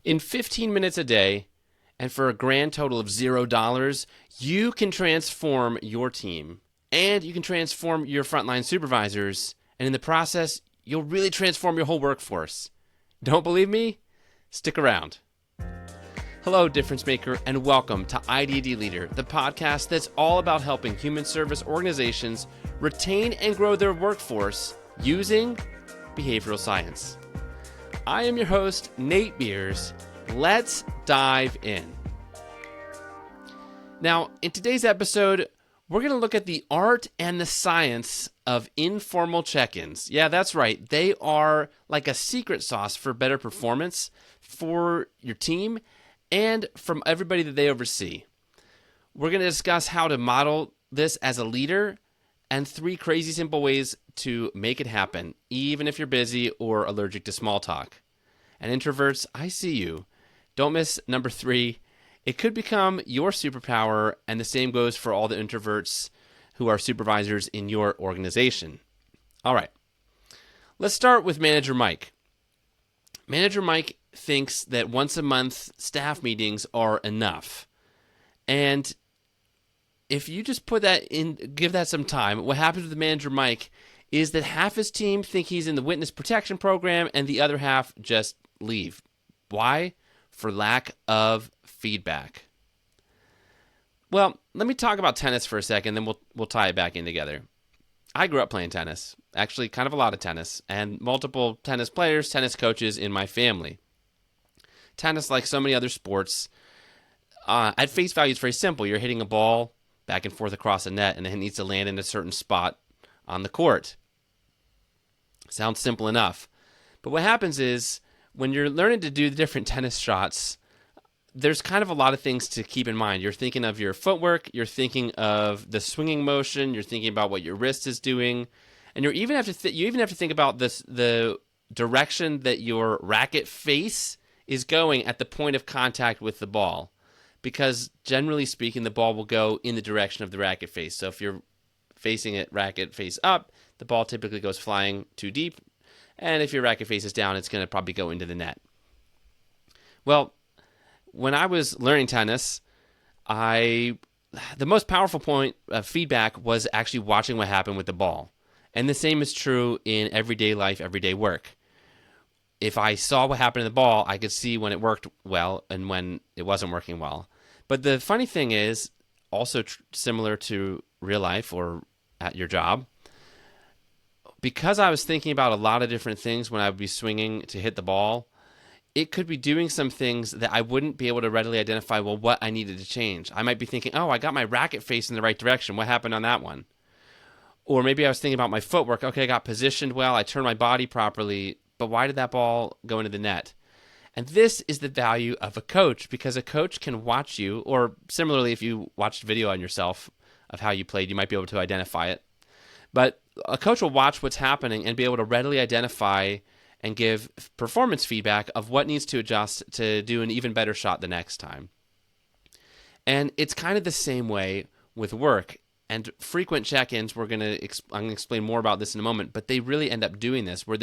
In 15 minutes a day, and for a grand total of $0, you can transform your team and you can transform your frontline supervisors. And in the process, you'll really transform your whole workforce. Don't believe me? Stick around. Hello, difference maker, and welcome to IDD Leader, the podcast that's all about helping human service organizations retain and grow their workforce using behavioral science. I am your host, Nate Beers. Let's dive in. Now, in today's episode, we're going to look at the art and the science of informal check-ins. Yeah, that's right. They are like a secret sauce for better performance for your team and from everybody that they oversee. We're going to discuss how to model this as a leader and 3 crazy simple ways to make it happen, even if you're busy or allergic to small talk. And introverts, I see you. Don't miss number 3. It could become your superpower, and the same goes for all the introverts who are supervisors in your organization. All right, let's start with Manager Mike. Manager Mike thinks that once a month staff meetings are enough. And if you just put that in, give that some time, what happens with Manager Mike is that half his team think he's in the witness protection program and the other half just leave. Why? For lack of feedback. Well, let me talk about tennis for a second, then we'll tie it back in together. I grew up playing tennis, actually kind of a lot of tennis, and multiple tennis players, tennis coaches in my family. Tennis, like so many other sports, at face value, it's very simple. You're hitting a ball back and forth across a net, and it needs to land in a certain spot on the court. Sounds simple enough. But what happens is, when you're learning to do the different tennis shots, there's kind of a lot of things to keep in mind. You're thinking of your footwork, you're thinking of the swinging motion, you're thinking about what your wrist is doing, and you even have to think about the direction that your racket face is going at the point of contact with the ball. Because generally speaking, the ball will go in the direction of the racket face. So if you're facing it racket face up, the ball typically goes flying too deep. And if your racket face is down, it's going to probably go into the net. Well, when I was learning tennis, the most powerful point of feedback was actually watching what happened with the ball. And the same is true in everyday life, everyday work. If I saw what happened to the ball, I could see when it worked well and when it wasn't working well. But the funny thing is, also similar to real life or at your job, because I was thinking about a lot of different things when I would be swinging to hit the ball, it could be doing some things that I wouldn't be able to readily identify, well, what I needed to change. I might be thinking, oh, I got my racket face in the right direction. What happened on that one? Or maybe I was thinking about my footwork. Okay, I got positioned well. I turned my body properly. But why did that ball go into the net? And this is the value of a coach, because a coach can watch you, or similarly, if you watched video on yourself of how you played, you might be able to identify it. But a coach will watch what's happening and be able to readily identify and give performance feedback of what needs to adjust to do an even better shot the next time. And it's kind of the same way with work. And frequent check-ins, I'm going to explain more about this in a moment, but they really end up doing this, where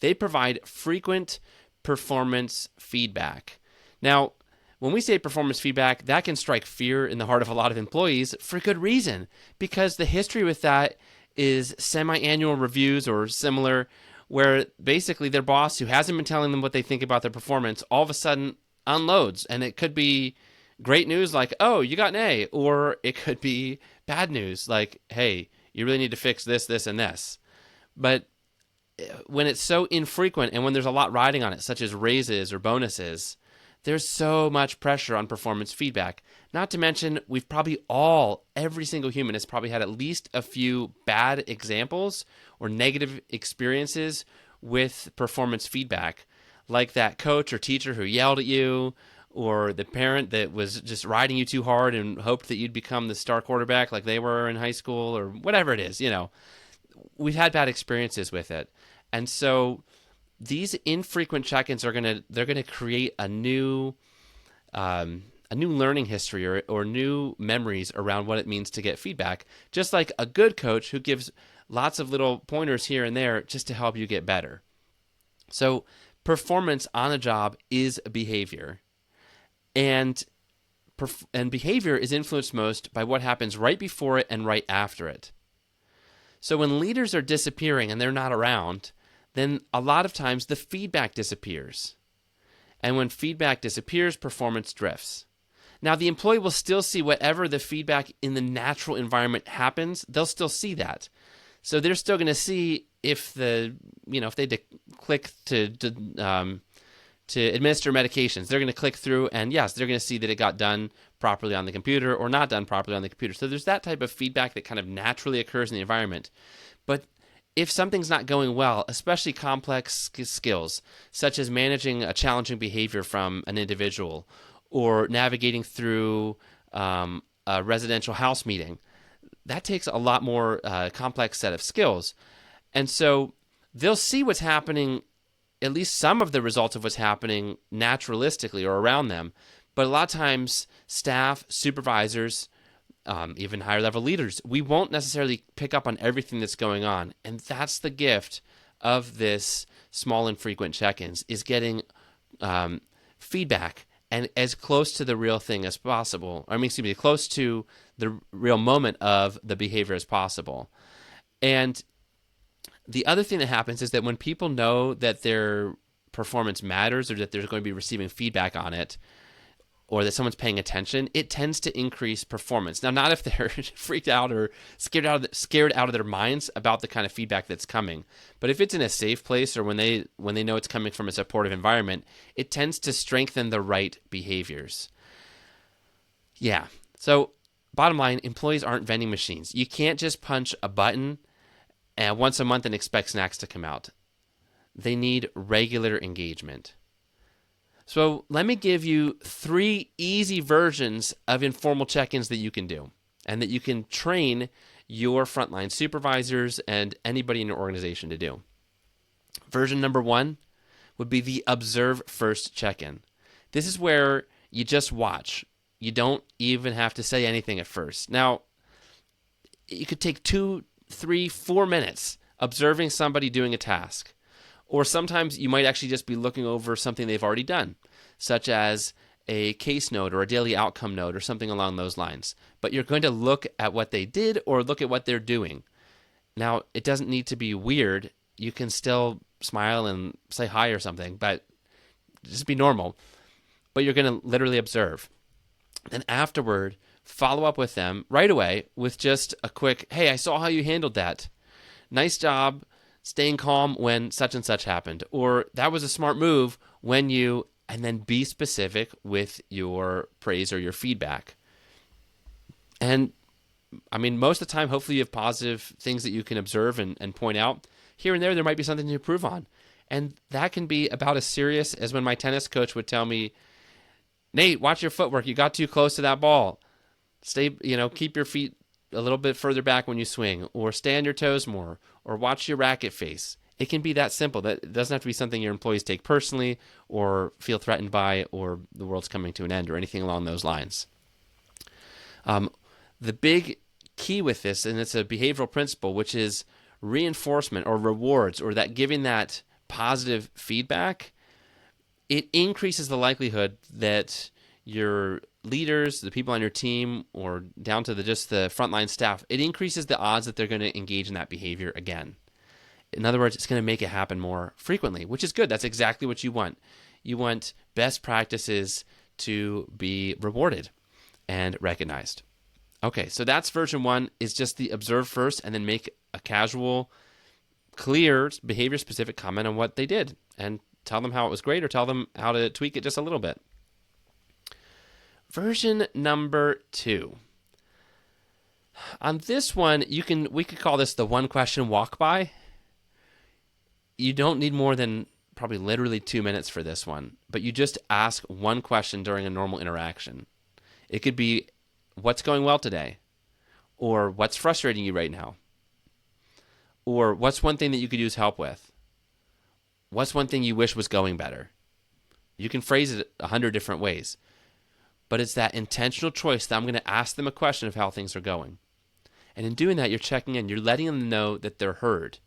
they provide frequent performance feedback. Now, when we say performance feedback, that can strike fear in the heart of a lot of employees for good reason, because the history with that is semi-annual reviews or similar, where basically their boss, who hasn't been telling them what they think about their performance, all of a sudden unloads. And it could be great news like, oh, you got an A, or it could be bad news like, hey, you really need to fix this, this, and this. But when it's so infrequent and when there's a lot riding on it, such as raises or bonuses, there's so much pressure on performance feedback. Not to mention, every single human has probably had at least a few bad examples or negative experiences with performance feedback, like that coach or teacher who yelled at you, or the parent that was just riding you too hard and hoped that you'd become the star quarterback like they were in high school, or whatever it is. We've had bad experiences with it. And so these infrequent check-ins they're gonna create a new learning history or new memories around what it means to get feedback, just like a good coach who gives lots of little pointers here and there just to help you get better. So performance on a job is a behavior. And behavior is influenced most by what happens right before it and right after it. So when leaders are disappearing and they're not around, then a lot of times the feedback disappears. And when feedback disappears, performance drifts. Now, the employee will still see whatever the feedback in the natural environment happens. They'll still see that. So they're still going to see if they click to administer medications. They're going to click through, and yes, they're going to see that it got done properly on the computer or not done properly on the computer. So there's that type of feedback that kind of naturally occurs in the environment. But if something's not going well, especially complex skills, such as managing a challenging behavior from an individual or navigating through a residential house meeting, that takes a lot more complex set of skills. And so they'll see what's happening, at least some of the results of what's happening naturalistically or around them. But a lot of times, staff, supervisors, even higher level leaders, we won't necessarily pick up on everything that's going on. And that's the gift of this small and frequent check-ins, is getting feedback and as close to the real thing as possible. Close to the real moment of the behavior as possible. And the other thing that happens is that when people know that their performance matters or that they're going to be receiving feedback on it, or that someone's paying attention, it tends to increase performance. Now, not if they're freaked out or scared out of their minds about the kind of feedback that's coming, but if it's in a safe place or when they know it's coming from a supportive environment, it tends to strengthen the right behaviors. Yeah. So, bottom line, employees aren't vending machines. You can't just punch a button once a month and expect snacks to come out. They need regular engagement. So let me give you 3 easy versions of informal check-ins that you can do and that you can train your frontline supervisors and anybody in your organization to do. Version number 1 would be the observe first check-in. This is where you just watch. You don't even have to say anything at first. Now, you could take 2, 3, 4 minutes observing somebody doing a task. Or sometimes you might actually just be looking over something they've already done, such as a case note or a daily outcome note or something along those lines. But you're going to look at what they did or look at what they're doing. Now, it doesn't need to be weird. You can still smile and say hi or something, but just be normal. But you're going to literally observe. Then afterward, follow up with them right away with just a quick, hey, I saw how you handled that. Nice job staying calm when such and such happened, or that was a smart move when you, and then be specific with your praise or your feedback. And most of the time, hopefully you have positive things that you can observe and point out. Here and there might be something to improve on. And that can be about as serious as when my tennis coach would tell me, Nate, watch your footwork. You got too close to that ball. Keep your feet a little bit further back when you swing, or stay on your toes more, or watch your racket face. It can be that simple. That it doesn't have to be something your employees take personally or feel threatened by, or the world's coming to an end, or anything along those lines. The big key with this, and it's a behavioral principle, which is reinforcement or rewards, or that giving that positive feedback, it increases the likelihood that your leaders, the people on your team, or down to just the frontline staff, it increases the odds that they're going to engage in that behavior again. In other words, it's going to make it happen more frequently, which is good. That's exactly what you want. You want best practices to be rewarded and recognized. Okay, so that's version 1, is just the observe first and then make a casual, clear, behavior-specific comment on what they did and tell them how it was great or tell them how to tweak it just a little bit. Version number 2. On this one, we could call this the one question walk by. You don't need more than probably literally 2 minutes for this one, but you just ask one question during a normal interaction. It could be, what's going well today? Or what's frustrating you right now? Or what's one thing that you could use help with? What's one thing you wish was going better? You can phrase it 100 different ways. But it's that intentional choice that I'm going to ask them a question of how things are going. And in doing that, you're checking in. You're letting them know that they're heard.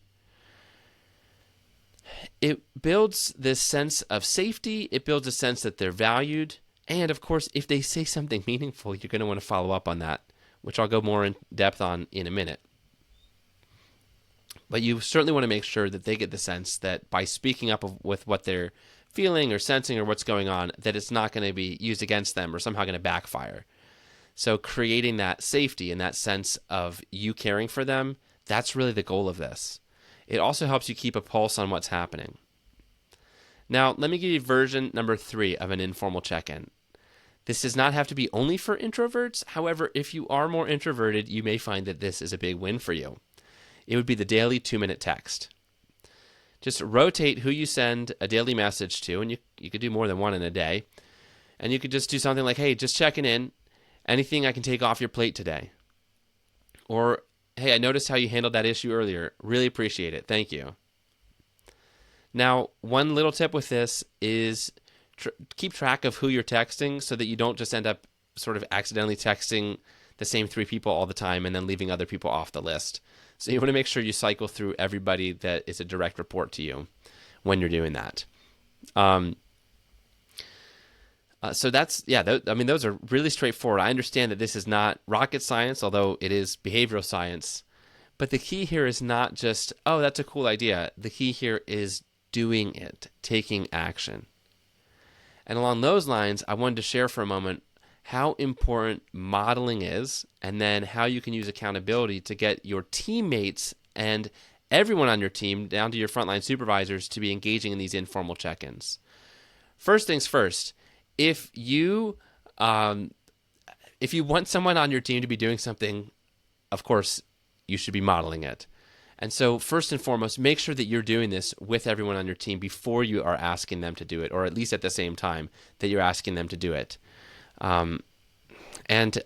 It builds this sense of safety. It builds a sense that they're valued. And of course, if they say something meaningful, you're going to want to follow up on that, which I'll go more in depth on in a minute. But you certainly want to make sure that they get the sense that by speaking up with what they're feeling or sensing or what's going on, that it's not going to be used against them or somehow going to backfire. So creating that safety and that sense of you caring for them, that's really the goal of this. It also helps you keep a pulse on what's happening. Now, let me give you version number 3 of an informal check-in. This does not have to be only for introverts. However, if you are more introverted, you may find that this is a big win for you. It would be the daily 2-minute text. Just rotate who you send a daily message to, and you could do more than one in a day. And you could just do something like, hey, just checking in. Anything I can take off your plate today? Or, hey, I noticed how you handled that issue earlier. Really appreciate it. Thank you. Now, one little tip with this is keep track of who you're texting so that you don't just end up sort of accidentally texting the same 3 people all the time and then leaving other people off the list. So you want to make sure you cycle through everybody that is a direct report to you when you're doing that. So that's, those are really straightforward. I understand that this is not rocket science, although it is behavioral science. But the key here is not just, oh, that's a cool idea. The key here is doing it, taking action. And along those lines, I wanted to share for a moment how important modeling is, and then how you can use accountability to get your teammates and everyone on your team, down to your frontline supervisors, to be engaging in these informal check-ins. First things first, if you want someone on your team to be doing something, of course, you should be modeling it. And so first and foremost, make sure that you're doing this with everyone on your team before you are asking them to do it, or at least at the same time that you're asking them to do it. And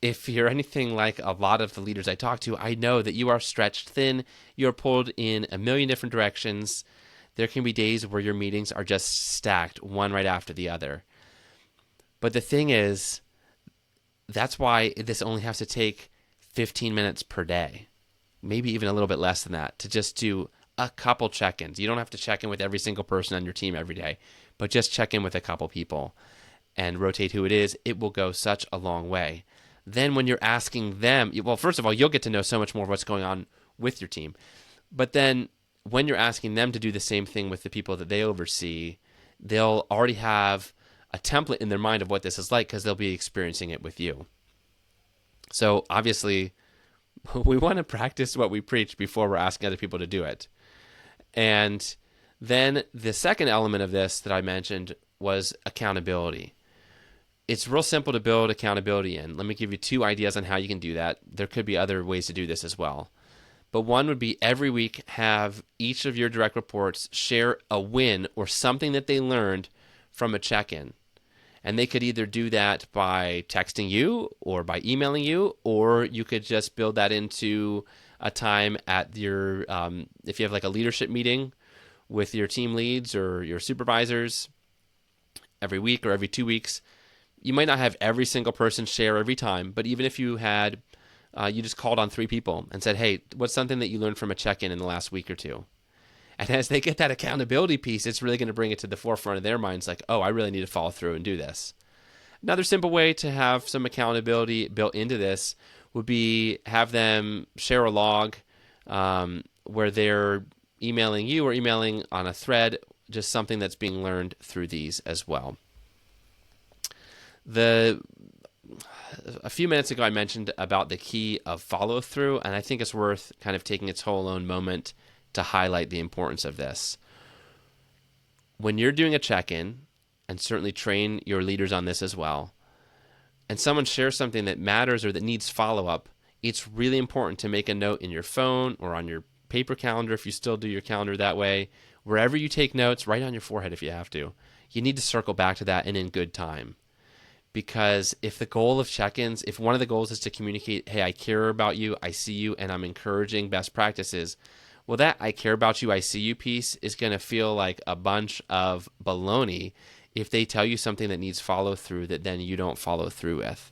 if you're anything like a lot of the leaders I talk to, I know that you are stretched thin. You're pulled in a million different directions. There can be days where your meetings are just stacked, one right after the other. But the thing is, that's why this only has to take 15 minutes per day, maybe even a little bit less than that, to just do a couple check-ins. You don't have to check in with every single person on your team every day, but just check in with a couple people and rotate who it is. It will go such a long way. Then when you're asking them, well, first of all, you'll get to know so much more of what's going on with your team. But then when you're asking them to do the same thing with the people that they oversee, they'll already have a template in their mind of what this is like because they'll be experiencing it with you. So obviously, we want to practice what we preach before we're asking other people to do it. And then the second element of this that I mentioned was accountability. It's real simple to build accountability in. Let me give you 2 ideas on how you can do that. There could be other ways to do this as well. But one would be every week have each of your direct reports share a win or something that they learned from a check-in. And they could either do that by texting you or by emailing you, or you could just build that into a time at your, if you have like a leadership meeting with your team leads or your supervisors every week or every 2 weeks. You might not have every single person share every time, but even if you had, you just called on 3 people and said, hey, what's something that you learned from a check-in in the last week or 2? And as they get that accountability piece, it's really going to bring it to the forefront of their minds, like, oh, I really need to follow through and do this. Another simple way to have some accountability built into this would be have them share a log where they're emailing you or emailing on a thread, just something that's being learned through these as well. A few minutes ago, I mentioned about the key of follow-through, and I think it's worth kind of taking its whole own moment to highlight the importance of this. When you're doing a check-in, and certainly train your leaders on this as well, and someone shares something that matters or that needs follow-up, it's really important to make a note in your phone or on your paper calendar if you still do your calendar that way. Wherever you take notes, write on your forehead if you have to. You need to circle back to that and in good time. Because if the goal of check-ins, if one of the goals is to communicate, hey, I care about you, I see you, and I'm encouraging best practices, well, that I care about you, I see you piece is going to feel like a bunch of baloney if they tell you something that needs follow-through that then you don't follow through with.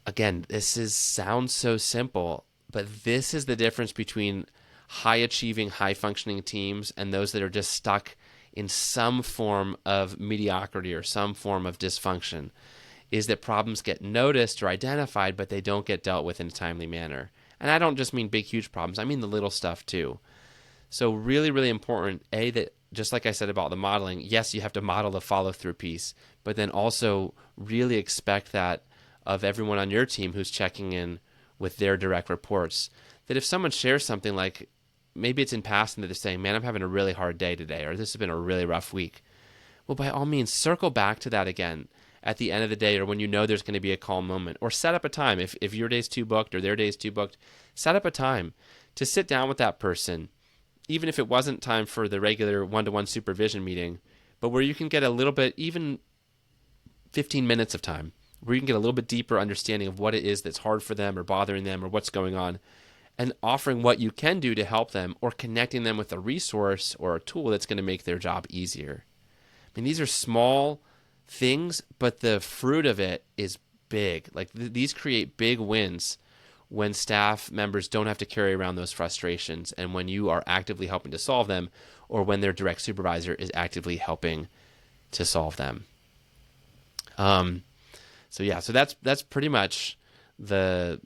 Again, sounds so simple, but this is the difference between high achieving, high functioning teams and those that are just stuck in some form of mediocrity or some form of dysfunction is that problems get noticed or identified, but they don't get dealt with in a timely manner. And I don't just mean big, huge problems. I mean the little stuff too. So really, really important, that just like I said about the modeling, yes, you have to model the follow-through piece, but then also really expect that of everyone on your team who's checking in with their direct reports, that if someone shares something like, maybe it's in passing that they're saying, man, I'm having a really hard day today, or this has been a really rough week. Well, by all means, circle back to that again at the end of the day or when you know there's going to be a calm moment, or set up a time. If your day's too booked or their day's too booked, set up a time to sit down with that person, even if it wasn't time for the regular one-to-one supervision meeting, but where you can get a little bit, even 15 minutes of time, where you can get a little bit deeper understanding of what it is that's hard for them or bothering them or what's going on, and offering what you can do to help them or connecting them with a resource or a tool that's going to make their job easier. I mean, these are small things, but the fruit of it is big. Like these create big wins when staff members don't have to carry around those frustrations and when you are actively helping to solve them, or when their direct supervisor is actively helping to solve them. So that's pretty much the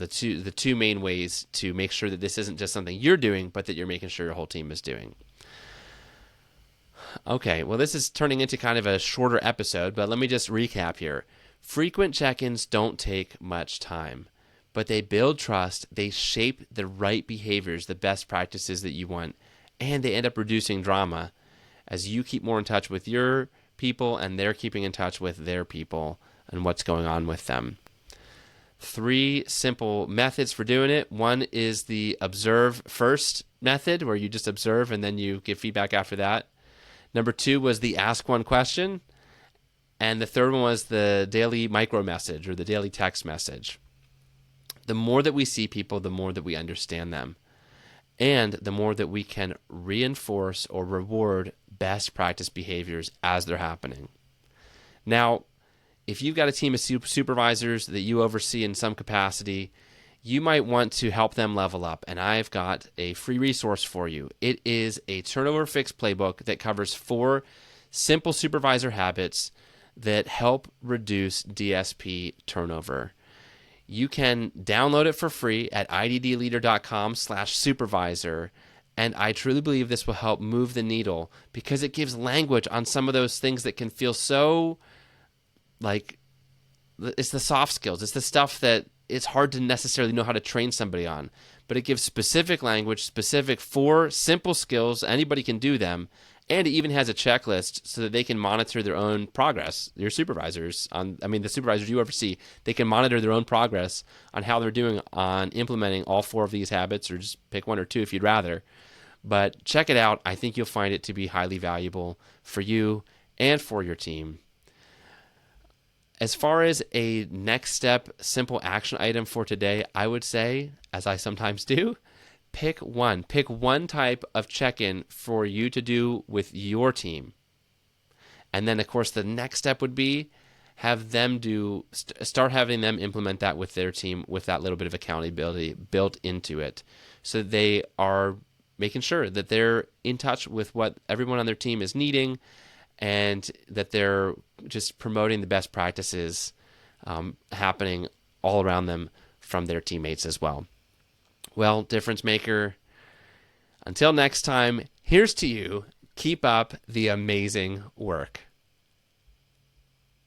two main ways to make sure that this isn't just something you're doing, but that you're making sure your whole team is doing. Okay, well, this is turning into kind of a shorter episode, but let me just recap here. Frequent check-ins don't take much time, but they build trust, they shape the right behaviors, the best practices that you want, and they end up reducing drama as you keep more in touch with your people and they're keeping in touch with their people and what's going on with them. 3 simple methods for doing it. One is the observe first method, where you just observe and then you give feedback after that. Number 2 was the ask one question. And the third one was the daily micro message or the daily text message. The more that we see people, the more that we understand them. And the more that we can reinforce or reward best practice behaviors as they're happening. Now, if you've got a team of supervisors that you oversee in some capacity, you might want to help them level up. And I've got a free resource for you. It is a turnover fix playbook that covers 4 simple supervisor habits that help reduce DSP turnover. You can download it for free at iddleader.com/supervisor. And I truly believe this will help move the needle because it gives language on some of those things that can feel so like it's the soft skills. It's the stuff that it's hard to necessarily know how to train somebody on. But it gives specific language, specific 4 simple skills. Anybody can do them. And it even has a checklist so that they can monitor their own progress. Your supervisors, the supervisors you oversee, they can monitor their own progress on how they're doing on implementing all 4 of these habits, or just pick 1 or 2 if you'd rather. But check it out. I think you'll find it to be highly valuable for you and for your team. As far as a next step, simple action item for today, I would say, as I sometimes do, pick one. Pick one type of check-in for you to do with your team. And then, of course, the next step would be start having them implement that with their team with that little bit of accountability built into it. So they are making sure that they're in touch with what everyone on their team is needing and that they're just promoting the best practices happening all around them from their teammates as well. Well, difference maker, until next time, here's to you. Keep up the amazing work.